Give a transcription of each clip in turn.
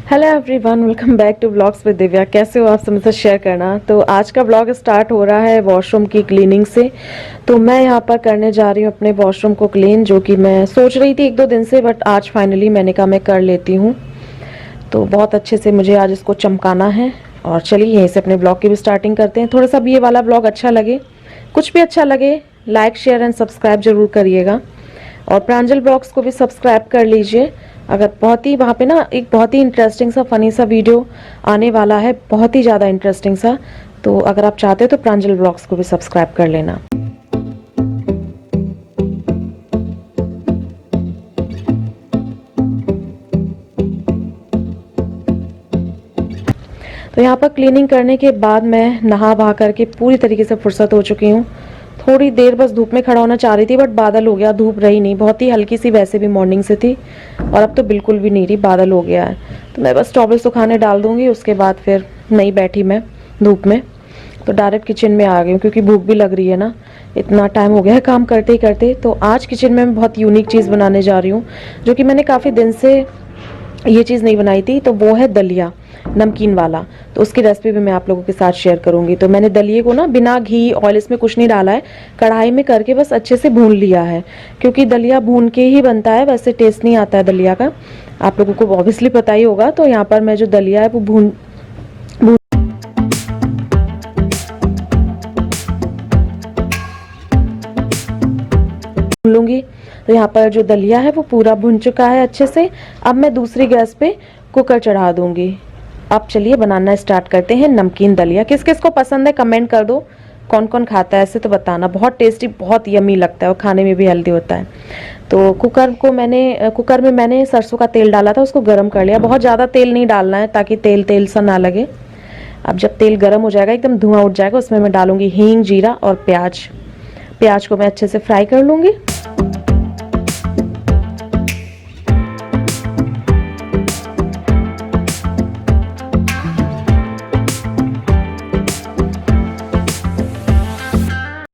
Hello everyone, welcome back to vlogs with Divya. कैसे हो आप सब? मुझसे शेयर करना। तो आज का व्लॉग स्टार्ट हो रहा है वॉशरूम की क्लीनिंग से। तो मैं यहाँ पर करने जा रही हूँ अपने वॉशरूम को क्लीन, जो कि मैं सोच रही थी 1-2 दिन से, बट आज फाइनली मैंने कहा मैं कर लेती हूँ। तो बहुत अच्छे से मुझे आज इसको चमकाना है। और चलिए यहीं से अपने ब्लॉग की भी स्टार्टिंग करते हैं। थोड़ा सा भी ये वाला ब्लॉग अच्छा लगे, कुछ भी अच्छा लगे, लाइक शेयर एंड सब्सक्राइब जरूर करिएगा। और प्रांजल ब्लॉग्स को भी सब्सक्राइब कर लीजिए। अगर बहुत ही वहाँ पे ना एक बहुत ही इंटरेस्टिंग सा फनी सा वीडियो आने वाला है, बहुत ही ज़्यादा इंटरेस्टिंग सा। तो अगर आप चाहते हो तो प्रांजल ब्लॉग्स को भी सब्सक्राइब कर लेना। तो यहाँ पर क्लीनिंग करने के बाद मैं नहा बहा करके पूरी तरीके से फुर्सत हो चुकी हूँ। थोड़ी देर बस धूप में खड़ा होना चाह रही थी, बट बादल हो गया, धूप रही नहीं, बहुत ही हल्की सी वैसे भी मॉर्निंग से थी, और अब तो बिल्कुल भी नहीं रही, बादल हो गया है। तो मैं बस टॉवल सुखाने डाल दूंगी, उसके बाद फिर नहीं बैठी मैं धूप में, तो डायरेक्ट किचन में आ गई हूँ, क्योंकि भूख भी लग रही है ना, इतना टाइम हो गया है काम करते ही करते। तो आज किचन में मैं बहुत यूनिक चीज़ बनाने जा रही हूँ, जो कि मैंने काफ़ी दिन से ये चीज़ नहीं बनाई थी। तो वो है दलिया, नमकीन वाला। तो उसकी रेसिपी भी मैं आप लोगों के साथ शेयर करूंगी। तो मैंने दलिये को ना बिना घी ऑयल इसमें कुछ नहीं डाला है, कढ़ाई में करके बस अच्छे से भून लिया है, क्योंकि दलिया भून के ही बनता है, वैसे टेस्ट नहीं आता है दलिया का, आप लोगों को ऑब्वियसली पता ही होगा। तो यहाँ पर मैं जो दलिया है वो भून लूंगी। तो यहाँ पर जो दलिया है वो पूरा भुन चुका है अच्छे से। अब मैं दूसरी गैस पे कुकर चढ़ा दूंगी। अब चलिए बनाना स्टार्ट करते हैं नमकीन दलिया। किस किस को पसंद है कमेंट कर दो, कौन कौन खाता है ऐसे तो बताना। बहुत टेस्टी, बहुत यमी लगता है और खाने में भी हेल्दी होता है। तो कुकर में मैंने सरसों का तेल डाला था, उसको गर्म कर लिया। बहुत ज़्यादा तेल नहीं डालना है ताकि तेल तेल सा ना लगे। अब जब तेल गर्म हो जाएगा, एकदम धुआं उठ जाएगा, उसमें मैं डालूंगी हींग, जीरा और प्याज। प्याज को मैं अच्छे से फ्राई कर लूंगी।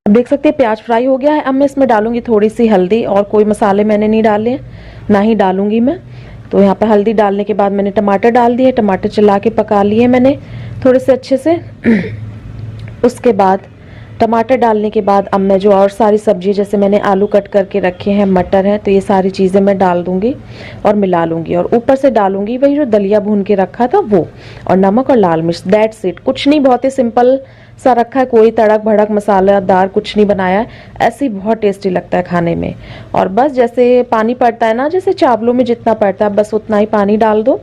देख सकते हैं प्याज फ्राई हो गया है। अब मैं इसमें डालूंगी थोड़ी सी हल्दी, और कोई मसाले मैंने नहीं डाले, ना ही डालूंगी मैं। तो यहाँ पर हल्दी डालने के बाद मैंने टमाटर डाल दिए, टमाटर चला के पका लिए मैंने थोड़े से अच्छे से। उसके बाद टमाटर डालने के बाद अब मैं जो और सारी सब्जी, जैसे मैंने आलू कट करके रखे हैं, मटर है, तो ये सारी चीज़ें मैं डाल दूंगी और मिला लूंगी। और ऊपर से डालूंगी वही जो दलिया भून के रखा था वो, और नमक और लाल मिर्च। दैट्स इट, कुछ नहीं, बहुत ही सिंपल सा रखा है, कोई तड़क भड़क मसालेदार कुछ नहीं बनाया है। ऐसे ही बहुत टेस्टी लगता है खाने में। और बस जैसे पानी पड़ता है ना, जैसे चावलों में जितना पड़ता है, बस उतना ही पानी डाल दो।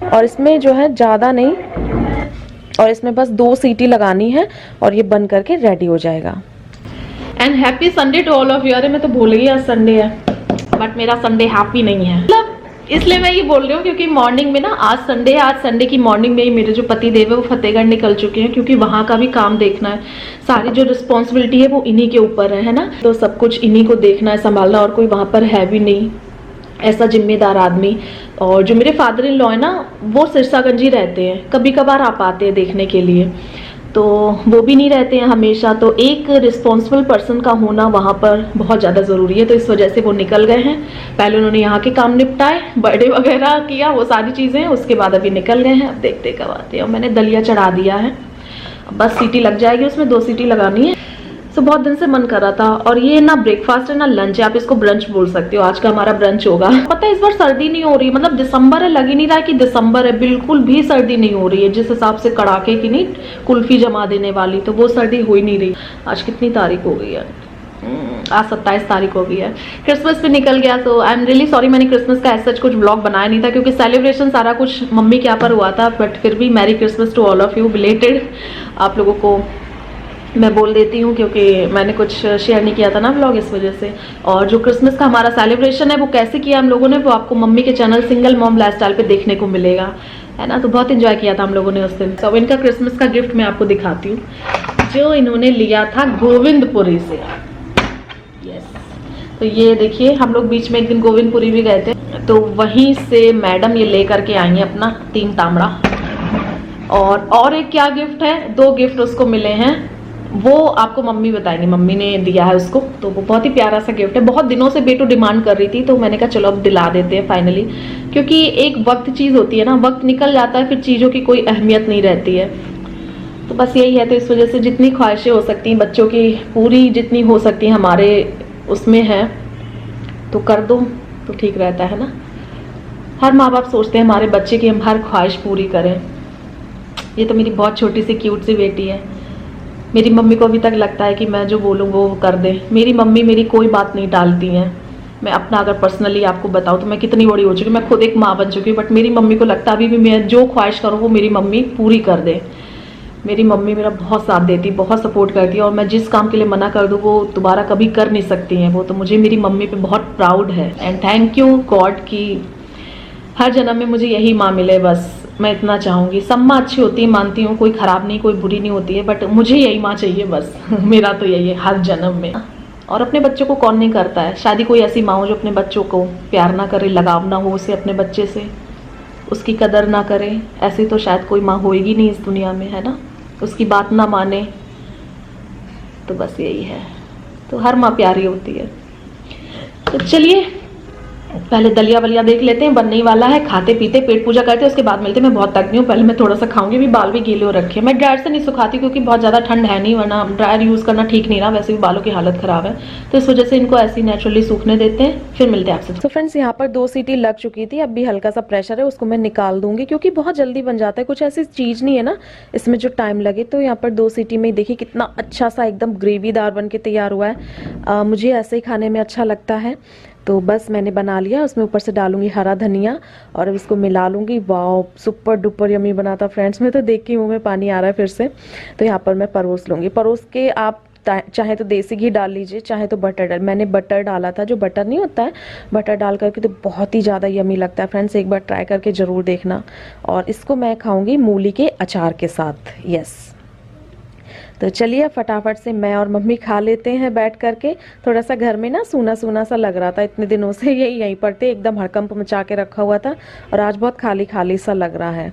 और इसमें जो है ज़्यादा नहीं, और इसमें बस 2 सीटी लगानी है और ये बन करके रेडी हो जाएगा। And happy Sunday to all of you. अरे मैं तो भूल गई आज संडे है, बट मेरा संडे हैप्पी नहीं है, मतलब इसलिए मैं ये बोल रही हूँ क्योंकि मॉर्निंग में ना, आज संडे की मॉर्निंग में ही मेरे जो पति देव है वो फतेहगढ़ निकल चुके हैं, क्योंकि वहाँ का भी काम देखना है। सारी जो रिस्पॉन्सिबिलिटी है वो इन्हीं के ऊपर है ना, तो सब कुछ इन्हीं को देखना है, संभालना, और कोई वहाँ पर है भी नहीं ऐसा जिम्मेदार आदमी। और जो मेरे फादर इन लॉ है ना, वो सिरसागंज ही रहते हैं, कभी कभार आप आते हैं देखने के लिए, तो वो भी नहीं रहते हैं हमेशा। तो एक रिस्पॉन्सिबल पर्सन का होना वहाँ पर बहुत ज़्यादा ज़रूरी है। तो इस वजह से वो निकल गए हैं। पहले उन्होंने यहाँ के काम निपटाए, बर्थडे वगैरह किया, वो सारी चीज़ें, उसके बाद अभी निकल गए हैं। अब देखते कब आते हैं। और मैंने दलिया चढ़ा दिया है, बस सीटी लग जाएगी, उसमें 2 सीटी लगानी है। तो बहुत दिन से मन कर रहा था। और ये ना ब्रेकफास्ट है ना लंच है, आप इसको ब्रंच बोल सकते हो। आज का हमारा ब्रंच होगा। पता है इस बार सर्दी नहीं हो रही, मतलब दिसंबर है, लग ही नहीं रहा है कि दिसंबर है, बिल्कुल भी सर्दी नहीं हो रही है। जिस हिसाब से कड़ाके की नहीं कुल्फी जमा देने वाली, तो वो सर्दी हो ही नहीं रही। आज कितनी तारीख हो गई है? आज 27 तारीख हो गई है। क्रिसमस पे निकल गया, तो आई एम रियली सॉरी, मैंने क्रिसमस का ऐसा कुछ ब्लॉग बनाया नहीं था, क्योंकि सेलिब्रेशन सारा कुछ मम्मी के यहाँ पर हुआ था। बट फिर भी merry Christmas to all of you belated, आप लोगों को मैं बोल देती हूँ, क्योंकि मैंने कुछ शेयर नहीं किया था ना व्लॉग, इस वजह से। और जो क्रिसमस का हमारा सेलिब्रेशन है वो कैसे किया हम लोगों ने, वो आपको मम्मी के चैनल सिंगल मॉम लाइफस्टाइल पे देखने को मिलेगा, है ना। तो बहुत एंजॉय किया था हम लोगों ने उस दिन। तो इनका क्रिसमस का गिफ्ट मैं आपको दिखाती हूँ, जो इन्होंने लिया था गोविंदपुरी से। यस, तो ये देखिए, हम लोग बीच में एक दिन गोविंदपुरी भी गए थे, तो वहीं से मैडम ये ले करके आई है अपना 3 तांबड़ा। और एक क्या गिफ्ट है, 2 गिफ्ट उसको मिले हैं वो आपको मम्मी बताएंगी, मम्मी ने दिया है उसको, तो वो बहुत ही प्यारा सा गिफ्ट है। बहुत दिनों से बेटू डिमांड कर रही थी, तो मैंने कहा चलो अब दिला देते हैं फाइनली, क्योंकि एक वक्त चीज़ होती है ना, वक्त निकल जाता है फिर चीज़ों की कोई अहमियत नहीं रहती है। तो बस यही है, तो इस वजह से जितनी ख्वाहिशें हो सकती हैं बच्चों की, पूरी जितनी हो सकती हैं हमारे उसमें है, तो कर दो तो ठीक रहता है ना। हर माँ बाप सोचते हैं हमारे बच्चे की हम हर ख्वाहिश पूरी करें। ये तो मेरी बहुत छोटी सी क्यूट सी बेटी है। मेरी मम्मी को अभी तक लगता है कि मैं जो बोलूँ वो कर दे। मेरी मम्मी मेरी कोई बात नहीं टालती हैं। मैं अपना अगर पर्सनली आपको बताऊँ तो मैं कितनी बड़ी हो चुकी, मैं खुद एक माँ बन चुकी हूँ, बट मेरी मम्मी को लगता है अभी भी मैं जो ख्वाहिश करूँ वो मेरी मम्मी पूरी कर दे। मेरी मम्मी मेरा बहुत साथ देती, बहुत सपोर्ट करती है, और मैं जिस काम के लिए मना कर दूँ वो दोबारा कभी कर नहीं सकती हैं वो। तो मुझे मेरी मम्मी पे बहुत प्राउड है, एंड थैंक यू गॉड की हर जन्म में मुझे यही माँ मिले, बस मैं इतना चाहूँगी। सब माँ अच्छी होती है, मानती हूँ, कोई ख़राब नहीं, कोई बुरी नहीं होती है, बट मुझे यही माँ चाहिए बस मेरा तो यही है हर जन्म में। और अपने बच्चों को कौन नहीं करता है, शायद ही कोई ऐसी माँ हो जो अपने बच्चों को प्यार ना करे, लगाव ना हो उसे अपने बच्चे से, उसकी कदर ना करे। ऐसी तो शायद कोई माँ होएगी नहीं इस दुनिया में, है ना, उसकी बात ना माने। तो बस यही है, तो हर माँ प्यारी होती है। तो चलिए पहले दलिया वलिया देख लेते हैं, बनने ही वाला है, खाते पीते पेट पूजा करते हैं, उसके बाद मिलते हैं। मैं बहुत थक गई हूँ, पहले मैं थोड़ा सा खाऊंगी, भी बाल भी गीले हो रखे हैं। मैं ड्रायर से नहीं सुखाती क्योंकि बहुत ज़्यादा ठंड है नहीं, वरना ड्रायर यूज़ करना ठीक नहीं रहा, वैसे भी बालों की हालत ख़राब है, तो इस वजह से इनको ऐसे ही नेचुरली सूखने देते हैं। फिर मिलते हैं आपसे। तो फ्रेंड्स यहाँ पर 2 सीटी लग चुकी थी, अब भी हल्का सा प्रेशर है, उसको मैं निकाल दूंगी क्योंकि बहुत जल्दी बन जाता है, कुछ ऐसी चीज़ नहीं है ना इसमें जो टाइम लगे। तो यहाँ पर 2 सीटी में देखिए कितना अच्छा सा एकदम ग्रेवीदार बन के तैयार हुआ है। मुझे ऐसे ही खाने में अच्छा लगता है, तो बस मैंने बना लिया। उसमें ऊपर से डालूंगी हरा धनिया और अब इसको मिला लूंगी। वाओ सुपर डुपर यम्मी बना था फ्रेंड्स, में तो देख के मुंह में पानी आ रहा है फिर से। तो यहाँ पर मैं परोस लूंगी, परोस के आप चाहे तो देसी घी डाल लीजिए, चाहे तो बटर डाल। मैंने बटर डाला था, जो बटर नहीं होता है, बटर डाल करके तो बहुत ही ज़्यादा यम्मी लगता है फ्रेंड्स, एक बार ट्राई करके ज़रूर देखना। और इसको मैं खाऊंगी मूली के अचार के साथ। यस, तो चलिए फटाफट से मैं और मम्मी खा लेते हैं बैठ करके। थोड़ा सा घर में ना सूना सूना सा लग रहा था, इतने दिनों से यहीं पर थे, एकदम हड़कंप मचा के रखा हुआ था, और आज बहुत खाली खाली सा लग रहा है।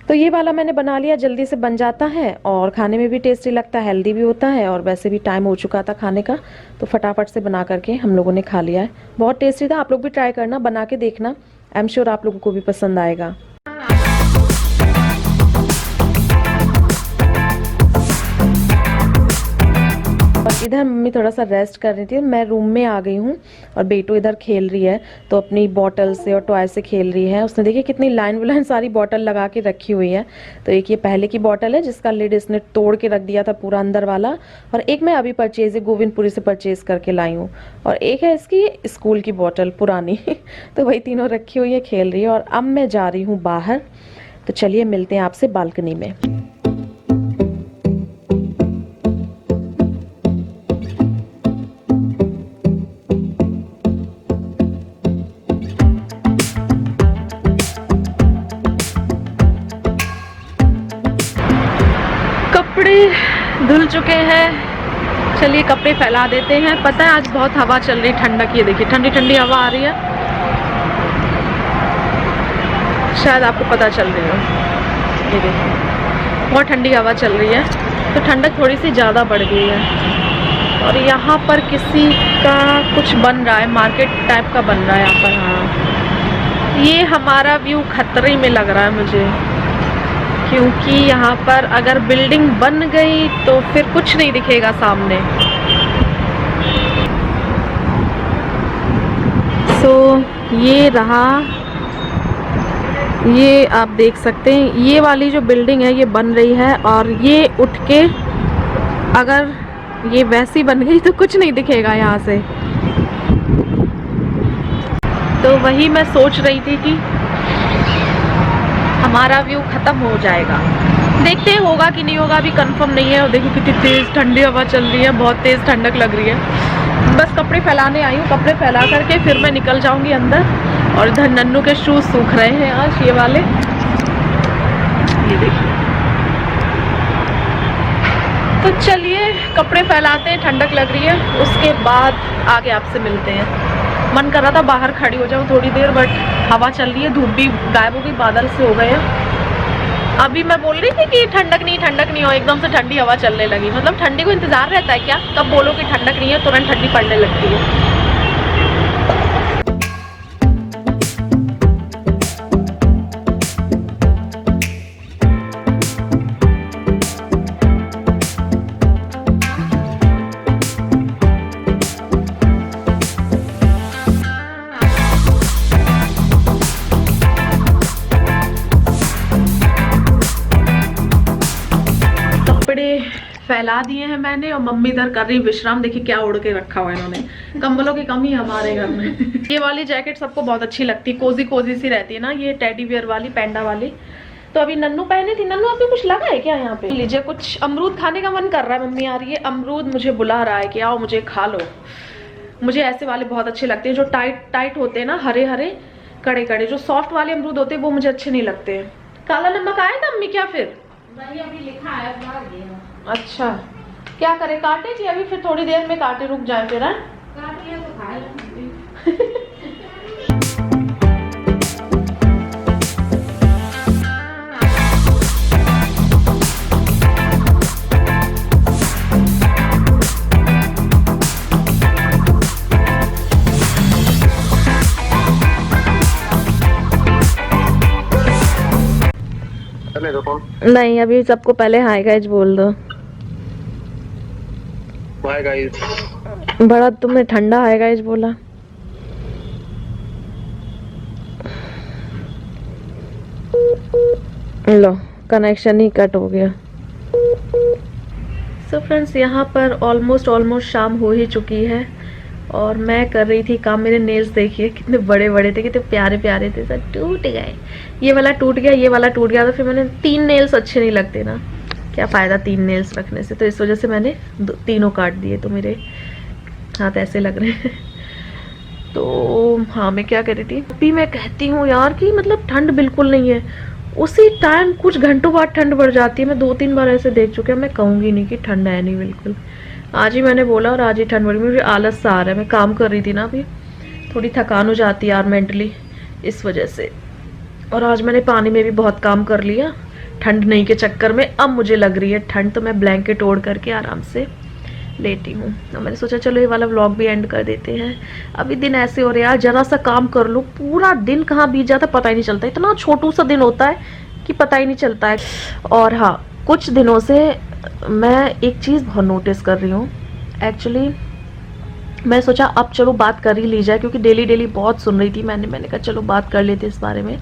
तो ये वाला मैंने बना लिया, जल्दी से बन जाता है और खाने में भी टेस्टी लगता है, हेल्दी भी होता है, और वैसे भी टाइम हो चुका था खाने का, तो फटाफट से बना करके हम लोगों ने खा लिया है। बहुत टेस्टी था, आप लोग भी ट्राई करना, बना के देखना, आई एम श्योर आप लोगों को भी पसंद आएगा। इधर मम्मी थोड़ा सा रेस्ट कर रही थी, मैं रूम में आ गई हूँ और बेटू इधर खेल रही है, तो अपनी बॉटल से और टॉय से खेल रही है। उसने देखिए कितनी लाइन वाइन सारी बॉटल लगा के रखी हुई है। तो एक ये पहले की बॉटल है जिसका लिड इसने तोड़ के रख दिया था पूरा अंदर वाला, और एक मैं अभी परचेज गोविंदपुरी से परचेज करके लाई हूँ, और एक है इसकी स्कूल की बॉटल पुरानी तो वही तीनों रखी हुई है, खेल रही है। और अब मैं जा रही हूँ बाहर, तो चलिए मिलते हैं आपसे बालकनी में। कपड़े धुल चुके हैं, चलिए कपड़े फैला देते हैं। पता है आज बहुत हवा चल रही, ठंडक, ये देखिए ठंडी ठंडी हवा आ रही है, शायद आपको पता चल रही हो, ये देखिए बहुत ठंडी हवा चल रही है, तो ठंडक थोड़ी सी ज़्यादा बढ़ गई है। और यहाँ पर किसी का कुछ बन रहा है, मार्केट टाइप का बन रहा है यहाँ पर। हाँ, ये हमारा व्यू खतरे में लग रहा है मुझे, क्योंकि यहाँ पर अगर बिल्डिंग बन गई तो फिर कुछ नहीं दिखेगा सामने। सो ये रहा, ये आप देख सकते हैं, ये वाली जो बिल्डिंग है ये बन रही है, और ये उठ के अगर ये वैसी बन गई तो कुछ नहीं दिखेगा यहाँ से। तो वही मैं सोच रही थी कि हमारा व्यू ख़त्म हो जाएगा, देखते हैं होगा कि नहीं होगा, अभी कंफर्म नहीं है। और देखो कितनी तेज़ ठंडी हवा चल रही है, बहुत तेज़ ठंडक लग रही है। बस कपड़े फैलाने आई हूँ, कपड़े फैला करके फिर मैं निकल जाऊँगी अंदर। और इधर नन्नू के शूज़ सूख रहे हैं आज, ये वाले, ये देखिए। तो चलिए कपड़े फैलाते हैं, ठंडक लग रही है, उसके बाद आगे आपसे मिलते हैं। मन कर रहा था बाहर खड़ी हो जाऊँ थोड़ी देर, बट हवा चल रही है, धूप भी गायब हो गई, बादल से हो गए हैं। अभी मैं बोल रही थी कि ठंडक नहीं हो, एकदम से ठंडी हवा चलने लगी। मतलब ठंडी को इंतजार रहता है क्या? कब बोलो कि ठंडक नहीं है तुरंत ठंडी पड़ने लगती है। फैला दिए हैं मैंने और मम्मी इधर कर रही विश्राम। देखिए क्या उड़ के रखा हुआ है इन्होंने। कंबलों की कमी है हमारे घर में। ये वाली जैकेट सबको बहुत अच्छी लगती है, कोजी कोजी सी रहती है ना, ये टेडी बियर वाली, पैंडा वाली। तो अभी नन्नू पहने थी। नन्नू आपको कुछ लगा है क्या यहाँ पे? लीजिए, कुछ अमरूद खाने का मन कर रहा है। मम्मी आ रही है, अमरूद मुझे बुला रहा है कि आओ मुझे खा लो। मुझे ऐसे वाले बहुत अच्छे लगते हैं जो टाइट टाइट होते हैं ना, हरे हरे कड़े कड़े। जो सॉफ्ट वाले अमरूद होते हैं वो मुझे अच्छे नहीं लगते हैं। काला नमक आया था अम्मी क्या? फिर अभी लिखा है, अच्छा, क्या करे, काटे कि अभी फिर थोड़ी देर में काटे, रुक जाए फिर। है काट लिया तो खा लेंगे। नहीं, अभी सबको पहले हाय गाइस बोल दो। Hi guys. बड़ा तुमने ठंडा हाय गाइस बोला। लो, कनेक्शन ही कट हो गया। सो फ्रेंड्स, यहाँ पर ऑलमोस्ट शाम हो ही चुकी है और मैं कर रही थी काम। मेरे नेल्स देखिए कितने बड़े बड़े थे, कितने प्यारे प्यारे थे, सब टूट गए। ये वाला टूट गया, ये वाला टूट गया। तो फिर मैंने 3 नेल्स अच्छे नहीं लगते ना, क्या फ़ायदा 3 नेल्स रखने से। तो इस वजह से मैंने तीनों काट दिए। तो मेरे हाथ ऐसे लग रहे हैं। तो हाँ, मैं क्या कह रही थी, अभी मैं कहती हूँ यार कि मतलब ठंड बिल्कुल नहीं है। उसी टाइम कुछ घंटों बाद ठंड बढ़ जाती है। मैं 2-3 बार ऐसे देख चुकी हूँ। मैं कहूँगी नहीं कि ठंड है नहीं बिल्कुल। आज ही मैंने बोला और आज ही ठंड बढ़ी। मुझे आलस सा आ रहा है। मैं काम कर रही थी ना, अभी थोड़ी थकान हो जाती है यार मेंटली, इस वजह से। और आज मैंने पानी में भी बहुत काम कर लिया ठंड नहीं के चक्कर में। अब मुझे लग रही है ठंड, तो मैं ब्लैंकेट ओढ़ करके आराम से लेटी हूँ। तो मैंने सोचा चलो ये वाला व्लॉग भी एंड कर देते हैं। अभी दिन ऐसे हो रहे यार, जरा सा काम कर लो पूरा दिन कहाँ बीत जाता पता ही नहीं चलता। इतना छोटू सा दिन होता है कि पता ही नहीं चलता है। और हाँ, कुछ दिनों से मैं एक चीज़ बहुत नोटिस कर रही हूँ। एक्चुअली मैं सोचा अब चलो बात कर ही ली जाए, क्योंकि डेली बहुत सुन रही थी मैंने कहा चलो बात कर लेते इस बारे में।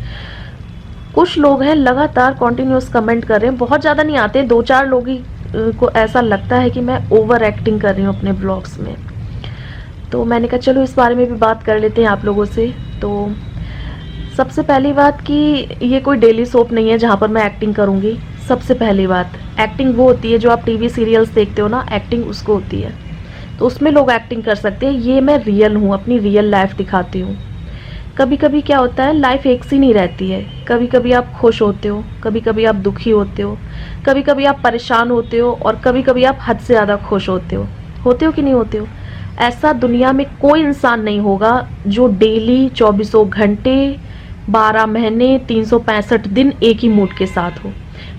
कुछ लोग हैं लगातार कॉन्टिन्यूस कमेंट कर रहे हैं, बहुत ज़्यादा नहीं आते, 2-4 लोग ही को ऐसा लगता है कि मैं ओवर एक्टिंग कर रही हूँ अपने ब्लॉग्स में। तो मैंने कहा चलो इस बारे में भी बात कर लेते हैं आप लोगों से। तो सबसे पहली बात कि ये कोई डेली सोप नहीं है जहाँ पर मैं एक्टिंग करूँगी। सबसे पहली बात, एक्टिंग वो होती है जो आप टीवी सीरियल्स देखते हो ना, एक्टिंग उसको होती है। तो उसमें लोग एक्टिंग कर सकते हैं। ये मैं रियल हूँ, अपनी रियल लाइफ दिखाती हूँ। कभी कभी क्या होता है, लाइफ एक सी नहीं रहती है। कभी कभी आप खुश होते हो, कभी कभी आप दुखी होते हो, कभी कभी आप परेशान होते हो, और कभी कभी आप हद से ज़्यादा खुश होते हो कि नहीं होते हो? ऐसा दुनिया में कोई इंसान नहीं होगा जो डेली 24 घंटे 12 महीने 365 दिन एक ही मूड के साथ हो।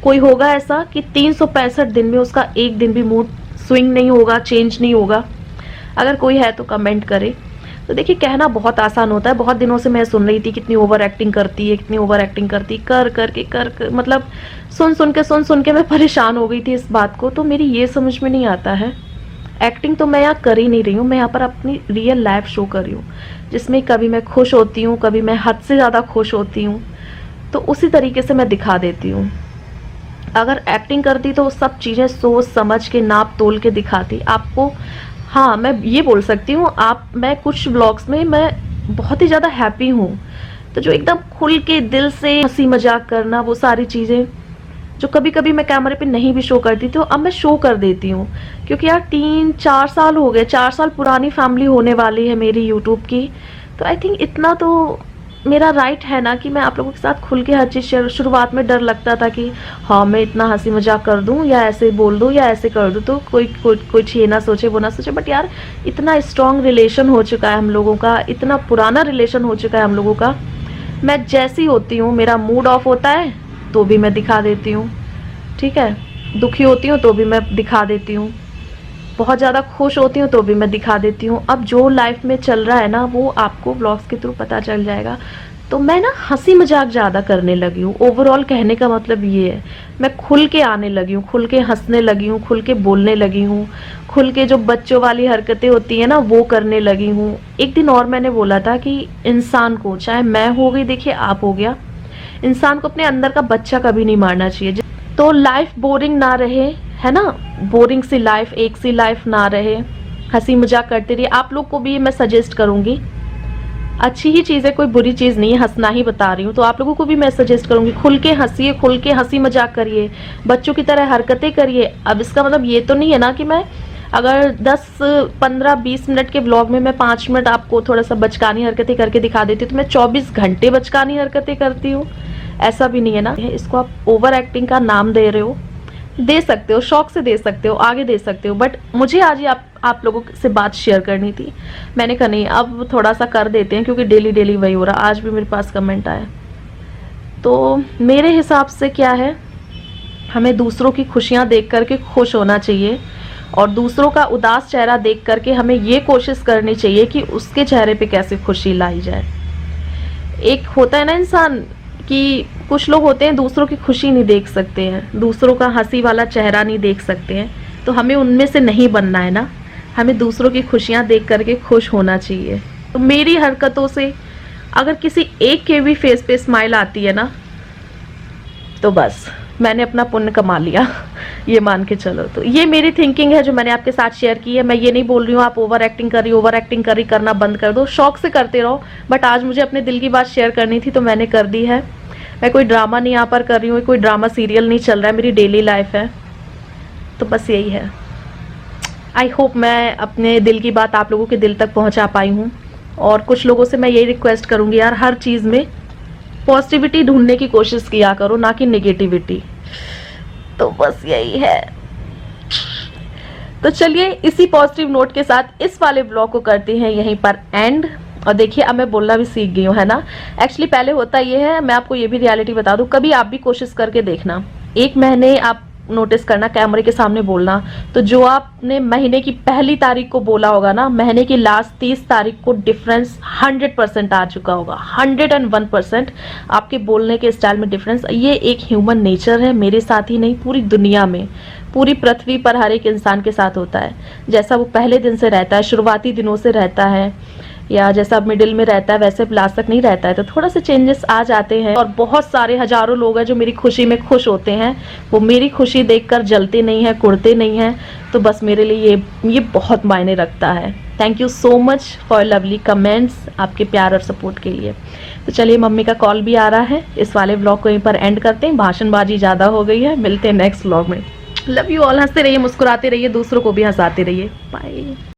कोई होगा ऐसा कि 365 दिन में उसका एक दिन भी मूड स्विंग नहीं होगा, चेंज नहीं होगा? अगर कोई है तो कमेंट करे। तो देखिए, कहना बहुत आसान होता है। बहुत दिनों से मैं सुन रही थी कितनी ओवर एक्टिंग करती है, कितनी ओवर एक्टिंग करती, कर मतलब सुन के मैं परेशान हो गई थी इस बात को। तो मेरी ये समझ में नहीं आता है, एक्टिंग तो मैं यहाँ कर ही नहीं रही हूँ। मैं यहाँ पर अपनी रियल लाइफ शो कर रही हूँ, जिसमें कभी मैं खुश होती हूँ, कभी मैं हद से ज़्यादा खुश होती हूँ। तो उसी तरीके से मैं दिखा देती हूँ। अगर एक्टिंग करती तो सब चीज़ें सोच समझ के नाप तोल के दिखाती आपको। हाँ, मैं ये बोल सकती हूँ मैं कुछ व्लॉग्स में मैं बहुत ही ज़्यादा हैप्पी हूँ। तो जो एकदम खुल के दिल से हंसी मजाक करना, वो सारी चीज़ें जो कभी कभी मैं कैमरे पे नहीं भी शो करती, तो अब मैं शो कर देती हूँ। क्योंकि यार 3-4 साल हो गए, 4 साल पुरानी फैमिली होने वाली है मेरी यूट्यूब की। तो आई थिंक इतना तो मेरा राइट है ना कि मैं आप लोगों के साथ खुल के हर चीज़ शेयर। शुरुआत में डर लगता था कि हाँ मैं इतना हंसी मजाक कर दूं या ऐसे बोल दूं या ऐसे कर दूं तो कोई ये ना सोचे वो ना सोचे। बट यार इतना स्ट्रॉन्ग रिलेशन हो चुका है हम लोगों का, इतना पुराना रिलेशन हो चुका है हम लोगों का। मैं जैसी होती हूँ, मेरा मूड ऑफ होता है तो भी मैं दिखा देती हूँ, ठीक है। दुखी होती हूँ तो भी मैं दिखा देती हूँ, बहुत ज़्यादा खुश होती हूँ तो भी मैं दिखा देती हूँ। अब जो लाइफ में चल रहा है ना वो आपको ब्लॉग्स के थ्रू पता चल जाएगा। तो मैं ना हंसी मजाक ज़्यादा करने लगी हूँ। ओवरऑल कहने का मतलब ये है, मैं खुल के आने लगी हूँ, खुल के हंसने लगी हूँ, खुल के बोलने लगी हूँ, खुल के जो बच्चों वाली हरकतें होती है ना वो करने लगी हूँ। एक दिन और मैंने बोला था कि इंसान को, चाहे मैं हो गई, देखिए आप हो गया, इंसान को अपने अंदर का बच्चा कभी नहीं मारना चाहिए। तो लाइफ बोरिंग ना रहे, है ना, बोरिंग सी लाइफ, एक सी लाइफ ना रहे, हंसी मजाक करते रहिए। आप लोग को भी मैं सजेस्ट करूंगी, अच्छी ही चीज़ है, कोई बुरी चीज़ नहीं है, हंसना ही बता रही हूँ। तो आप लोगों को भी मैं सजेस्ट करूंगी, खुल के हंसिए, खुल के हंसी मजाक करिए, बच्चों की तरह हरकतें करिए। अब इसका मतलब ये तो नहीं है ना कि मैं अगर 10, 15, 20 मिनट के व्लॉग में मैं 5 मिनट आपको थोड़ा सा बचकानी हरकतें करके दिखा देती हूँ तो मैं 24 घंटे बचकानी हरकतें करती हूँ, ऐसा भी नहीं है ना। इसको आप ओवर एक्टिंग का नाम दे रहे हो, दे सकते हो, शौक से दे सकते हो, आगे दे सकते हो, बट मुझे आज ही आप लोगों से बात शेयर करनी थी। मैंने कहा नहीं, अब थोड़ा सा कर देते हैं क्योंकि डेली डेली वही हो रहा। आज भी मेरे पास कमेंट आया, तो मेरे हिसाब से क्या है, हमें दूसरों की खुशियां देख करके खुश होना चाहिए और दूसरों का उदास चेहरा देख करके हमें ये कोशिश करनी चाहिए कि उसके चेहरे पे कैसे खुशी लाई जाए। एक होता है ना इंसान कि कुछ लोग होते हैं दूसरों की खुशी नहीं देख सकते हैं, दूसरों का हंसी वाला चेहरा नहीं देख सकते हैं, तो हमें उनमें से नहीं बनना है ना, हमें दूसरों की खुशियां देख करके खुश होना चाहिए। तो मेरी हरकतों से अगर किसी एक के भी फेस पे स्माइल आती है ना, तो बस मैंने अपना पुण्य कमा लिया, ये मान के चलो। तो ये मेरी थिंकिंग है जो मैंने आपके साथ शेयर की है। मैं ये नहीं बोल रही हूँ आप ओवर एक्टिंग करी करना बंद कर दो, शौक से करते रहो, बट आज मुझे अपने दिल की बात शेयर करनी थी तो मैंने कर दी है। मैं कोई ड्रामा नहीं यहाँ पर कर रही हूँ, कोई ड्रामा सीरियल नहीं चल रहा है, मेरी डेली लाइफ है। तो बस यही है। आई होप मैं अपने दिल की बात आप लोगों के दिल तक पहुँचा पाई हूँ। और कुछ लोगों से मैं यही रिक्वेस्ट करूँगी, यार हर चीज़ में पॉजिटिविटी ढूंढने की कोशिश किया करो, ना कि नेगेटिविटी। तो बस यही है। तो चलिए इसी पॉजिटिव नोट के साथ इस वाले ब्लॉग को करते हैं यहीं पर एंड। और देखिए अब मैं बोलना भी सीख गई हूँ, है ना। एक्चुअली पहले होता ये है, मैं आपको ये भी रियलिटी बता दूं, कभी आप भी कोशिश करके देखना, 1 महीने आप नोटिस करना कैमरे के सामने बोलना, तो जो आपने महीने की पहली तारीख को बोला होगा ना, महीने की लास्ट 30 तारीख को डिफरेंस 100% आ चुका होगा। 101% आपके बोलने के स्टाइल में डिफरेंस। ये एक ह्यूमन नेचर है, मेरे साथ ही नहीं पूरी दुनिया में, पूरी पृथ्वी पर हर एक इंसान के साथ होता है। जैसा वो पहले दिन से रहता है, शुरुआती दिनों से रहता है, या जैसा मिडिल में रहता है वैसे लास्ट तक नहीं रहता है, तो थोड़ा सा चेंजेस आ जाते हैं। और बहुत सारे हजारों लोग हैं जो मेरी खुशी में खुश होते हैं, वो मेरी खुशी देखकर जलते नहीं हैं, कुड़ते नहीं हैं। तो बस मेरे लिए ये बहुत मायने रखता है। Thank you so much for lovely comments, आपके प्यार और सपोर्ट के लिए। तो चलिए मम्मी का कॉल भी आ रहा है, इस वाले व्लॉग को यहीं पर एंड करते हैं, भाषणबाजी ज़्यादा हो गई है। मिलते हैं नेक्स्ट व्लॉग में। लव यू ऑल, हंसते रहिए, मुस्कुराते रहिए, दूसरों को भी हंसाते रहिए। बाय।